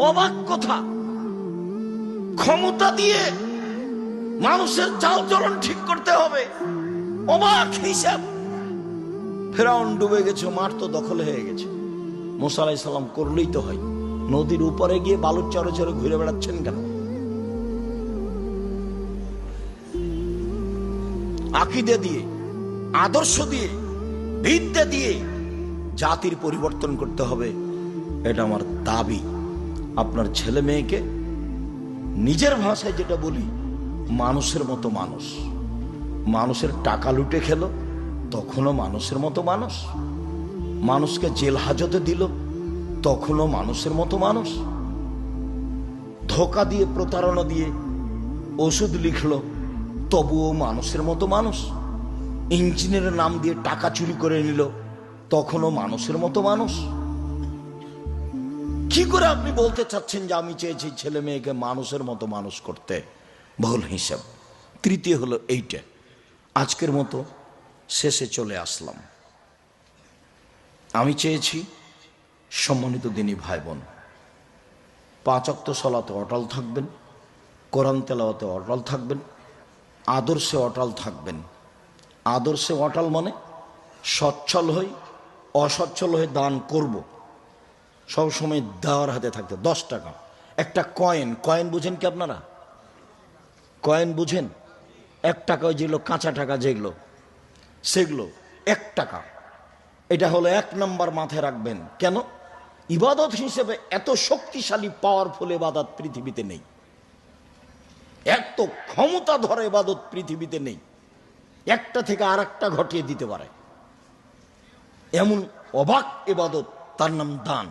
অবাক কথা, ক্ষমতা দিয়ে মানুষের চালচলন ঠিক করতে হবে, অবাক হিসাব। ফেরাউন ডুবে গেছে, মাঠ তো দখল হয়ে গেছে। মুসা আলাইহিস সালাম করলেই তো হয়। নদীর উপরে গিয়ে বালুর চরে চরে ঘুরে বেড়াচ্ছেন কেন? আকীদা দিয়ে, আদর্শ দিয়ে, বিদ্যা দিয়ে জাতির পরিবর্তন করতে হবে, এটা আমার দাবি। আপনার ছেলে মেয়েকে নিজের ভাষায় যেটা বলি, মানুষের মতো মানুষ। মানুষের টাকা লুটে খেলো, তখনও মানুষের মতো মানুষ। মানুষকে জেল হাজতে দিল, তখনও মানুষের মতো মানুষ। ধোঁকা দিয়ে, প্রতারণা দিয়ে ওষুধ লিখলো, তবুও মানুষের মতো মানুষ। ইঞ্জিনিয়ারের নাম দিয়ে টাকা চুরি করে নিল, তখনও মানুষের মতো মানুষ। কি করে আপনি বলতে চাচ্ছেন যে আমি চেয়েছি ছেলে মেয়েকে মানুষের মতো মানুষ করতে? ভুল হিসাব। তৃতীয় হলো এইটা। আজকের মতো শেষে চলে আসলাম। আমি চেয়েছি সম্মানিত দিনী ভাই বোন 5 ওয়াক্ত সালাতে অটল থাকবেন, কোরআন তেলাওয়াতে অটল থাকবেন, আদর্শে অটল থাকবেন। আদর্শে অটল মানে সচ্ছল হই, অসচ্ছল হয়ে দান করব, সবসময় দেওয়ার হাতে থাকতে। 10 টাকা একটা কয়েন, কয়েন বুঝেন কি আপনারা? কয়েন বুঝেন? 1 টাকা, যেগুলো কাঁচা টাকা যেগুলো, সেগুলো 1 টাকা। এটা হলো 1 নাম্বার, মাথায় রাখবেন। কেন? ইবাদত হিসেবে এত শক্তিশালী পাওয়ারফুল ইবাদত পৃথিবীতে নেই, এত ক্ষমতা ধরে ইবাদত পৃথিবীতে নেই। একটা থেকে আর একটা ঘটিয়ে দিতে পারে এমন অবাক ইবাদত, তার নাম দান।